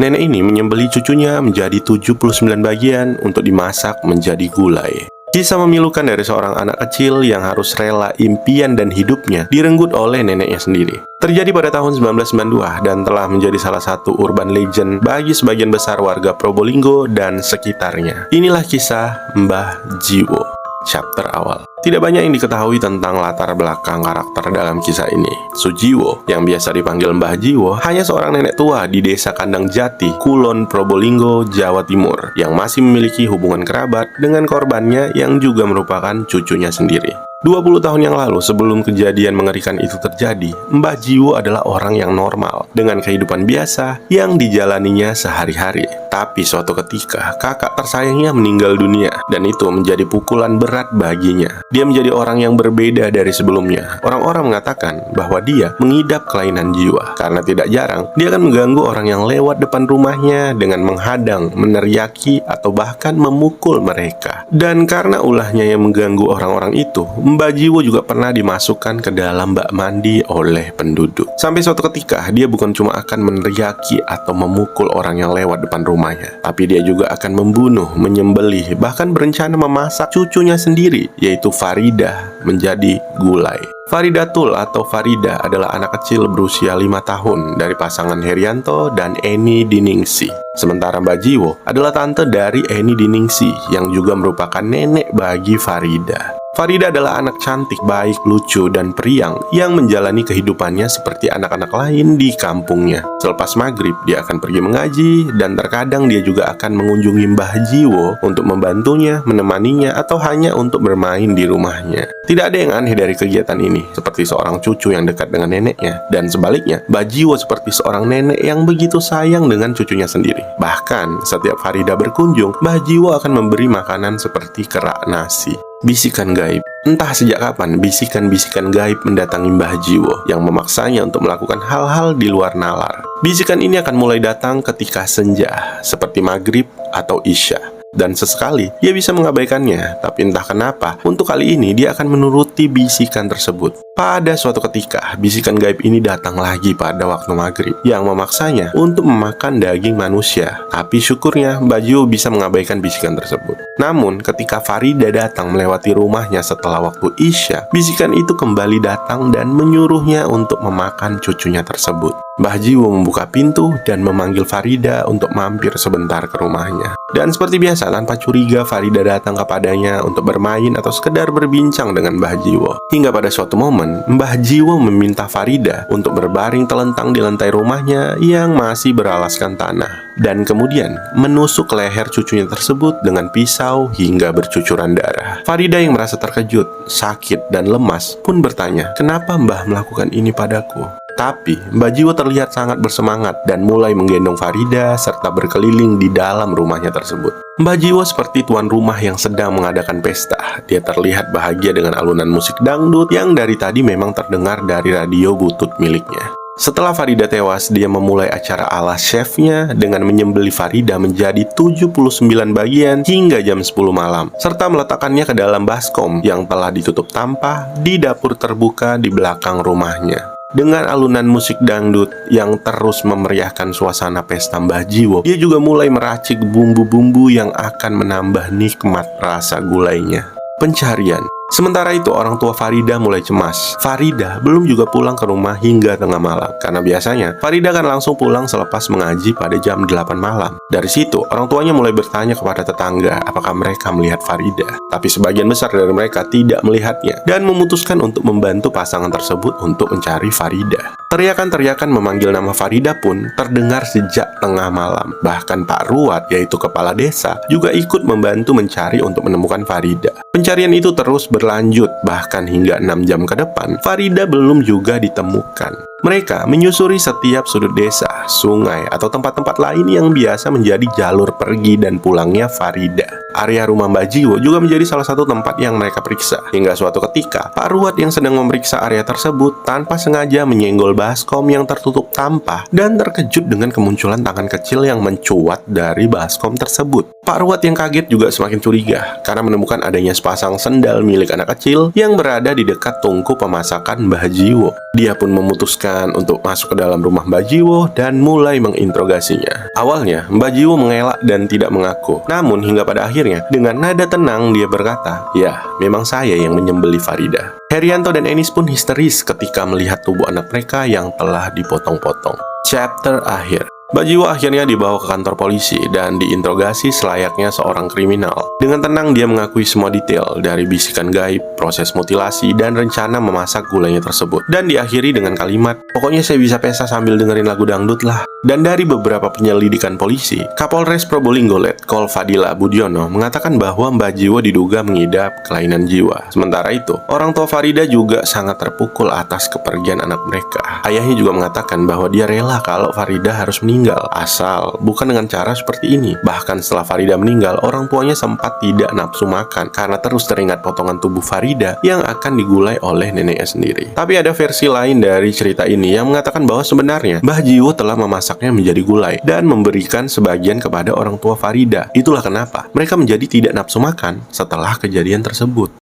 Nenek ini menyembelih cucunya menjadi 79 bagian untuk dimasak menjadi gulai. Kisah memilukan dari seorang anak kecil yang harus rela impian dan hidupnya direnggut oleh neneknya sendiri. Terjadi pada tahun 1992 dan telah menjadi salah satu urban legend bagi sebagian besar warga Probolinggo dan sekitarnya. Inilah kisah Mbah Jiwo. Chapter awal. Tidak banyak yang diketahui tentang latar belakang karakter dalam kisah ini. Sujiwo, yang biasa dipanggil Mbah Jiwo, hanya seorang nenek tua di desa Kandang Jati, Kulon, Probolinggo, Jawa Timur, yang masih memiliki hubungan kerabat dengan korbannya yang juga merupakan cucunya sendiri. 20 tahun yang lalu sebelum kejadian mengerikan itu terjadi, Mbah Jiwo adalah orang yang normal dengan kehidupan biasa yang dijalaninya sehari-hari. Tapi suatu ketika kakak tersayangnya meninggal dunia dan itu menjadi pukulan berat baginya. Dia menjadi orang yang berbeda dari sebelumnya. Orang-orang mengatakan bahwa dia mengidap kelainan jiwa karena tidak jarang dia akan mengganggu orang yang lewat depan rumahnya dengan menghadang, meneriaki atau bahkan memukul mereka. Dan karena ulahnya yang mengganggu orang-orang itu, Mbah Jiwo juga pernah dimasukkan ke dalam bak mandi oleh penduduk. Sampai suatu ketika, dia bukan cuma akan meneriaki atau memukul orang yang lewat depan rumahnya, tapi dia juga akan membunuh, menyembelih, bahkan berencana memasak cucunya sendiri, yaitu Farida, menjadi gulai. Faridatul atau Farida adalah anak kecil berusia 5 tahun dari pasangan Herianto dan Eni Diningsi. Sementara Mbah Jiwo adalah tante dari Eni Diningsi yang juga merupakan nenek bagi Farida. Farida adalah anak cantik, baik, lucu, dan periang yang menjalani kehidupannya seperti anak-anak lain di kampungnya. Selepas maghrib, dia akan pergi mengaji, dan terkadang dia juga akan mengunjungi Mbah Jiwo untuk membantunya, menemaninya, atau hanya untuk bermain di rumahnya. Tidak ada yang aneh dari kegiatan ini, seperti seorang cucu yang dekat dengan neneknya, dan sebaliknya, Mbah Jiwo seperti seorang nenek yang begitu sayang dengan cucunya sendiri. Bahkan, setiap Farida berkunjung, Mbah Jiwo akan memberi makanan seperti kerak nasi. Bisikan gaib. Entah sejak kapan bisikan-bisikan gaib mendatangi Mbah Jiwo yang memaksanya untuk melakukan hal-hal di luar nalar. Bisikan ini akan mulai datang ketika senja, seperti maghrib atau isya. Dan sesekali dia bisa mengabaikannya, tapi entah kenapa untuk kali ini dia akan menuruti bisikan tersebut. Pada suatu ketika, bisikan gaib ini datang lagi pada waktu maghrib yang memaksanya untuk memakan daging manusia. Tapi syukurnya Mbah Jiwo bisa mengabaikan bisikan tersebut. Namun ketika Farida datang melewati rumahnya setelah waktu isya, bisikan itu kembali datang dan menyuruhnya untuk memakan cucunya tersebut. Mbah Jiwo membuka pintu dan memanggil Farida untuk mampir sebentar ke rumahnya. Dan seperti biasa, tanpa curiga Farida datang kepadanya untuk bermain atau sekedar berbincang dengan Mbah Jiwo. Hingga pada suatu momen, Mbah Jiwo meminta Farida untuk berbaring telentang di lantai rumahnya yang masih beralaskan tanah, dan kemudian menusuk leher cucunya tersebut dengan pisau hingga bercucuran darah. Farida yang merasa terkejut, sakit, dan lemas pun bertanya, "Kenapa Mbah melakukan ini padaku?" Tapi Mbah Jiwo terlihat sangat bersemangat dan mulai menggendong Farida serta berkeliling di dalam rumahnya tersebut. Mbah Jiwo seperti tuan rumah yang sedang mengadakan pesta. Dia terlihat bahagia dengan alunan musik dangdut yang dari tadi memang terdengar dari radio butut miliknya. Setelah Farida tewas, dia memulai acara ala chefnya dengan menyembelih Farida menjadi 79 bagian hingga jam 10 malam, serta meletakkannya ke dalam baskom yang telah ditutup tampah di dapur terbuka di belakang rumahnya. Dengan alunan musik dangdut yang terus memeriahkan suasana pesta Mbah Jiwo, dia juga mulai meracik bumbu-bumbu yang akan menambah nikmat rasa gulainya. Pencarian. Sementara itu, orang tua Farida mulai cemas. Farida belum juga pulang ke rumah hingga tengah malam, karena biasanya Farida akan langsung pulang selepas mengaji pada jam 8 malam. Dari situ, orang tuanya mulai bertanya kepada tetangga apakah mereka melihat Farida. Tapi sebagian besar dari mereka tidak melihatnya dan memutuskan untuk membantu pasangan tersebut untuk mencari Farida. Teriakan-teriakan memanggil nama Farida pun terdengar sejak tengah malam. Bahkan Pak Ruat, yaitu kepala desa, juga ikut membantu mencari untuk menemukan Farida. Pencarian itu terus berlanjut, bahkan hingga 6 jam ke depan, Farida belum juga ditemukan. Mereka menyusuri setiap sudut desa, sungai, atau tempat-tempat lain yang biasa menjadi jalur pergi dan pulangnya Farida. Area rumah Mbah Jiwo juga menjadi salah satu tempat yang mereka periksa. Hingga suatu ketika, Pak Ruat yang sedang memeriksa area tersebut tanpa sengaja menyenggol baskom yang tertutup tampah dan terkejut dengan kemunculan tangan kecil yang mencuat dari baskom tersebut. Pak Ruat yang kaget juga semakin curiga karena menemukan adanya sepasang sendal milik anak kecil yang berada di dekat tungku pemasakan Mbah Jiwo. Dia pun memutuskan memutuskan untuk masuk ke dalam rumah Mbah Jiwo dan mulai menginterogasinya. Awalnya, Mbah Jiwo mengelak dan tidak mengaku. Namun hingga pada akhirnya, dengan nada tenang dia berkata, "Ya, memang saya yang menyembelih Farida." Herianto dan Enis pun histeris ketika melihat tubuh anak mereka yang telah dipotong-potong. Chapter akhir. Mbah Jiwo akhirnya dibawa ke kantor polisi dan diinterogasi selayaknya seorang kriminal. Dengan tenang dia mengakui semua detail dari bisikan gaib, proses mutilasi, dan rencana memasak gulanya tersebut. Dan diakhiri dengan kalimat, "Pokoknya saya bisa pesta sambil dengerin lagu dangdut lah." Dan dari beberapa penyelidikan polisi, Kapolres Probolinggo Letkol Fadila Budiono mengatakan bahwa Mbah Jiwo diduga mengidap kelainan jiwa. Sementara itu, orang tua Farida juga sangat terpukul atas kepergian anak mereka. Ayahnya juga mengatakan bahwa dia rela kalau Farida harus meninggal, asal bukan dengan cara seperti ini. Bahkan setelah Farida meninggal, orang tuanya sempat tidak nafsu makan karena terus teringat potongan tubuh Farida yang akan digulai oleh neneknya sendiri. Tapi ada versi lain dari cerita ini yang mengatakan bahwa sebenarnya Mbah Jiwo telah memasaknya menjadi gulai dan memberikan sebagian kepada orang tua Farida. Itulah kenapa mereka menjadi tidak nafsu makan setelah kejadian tersebut.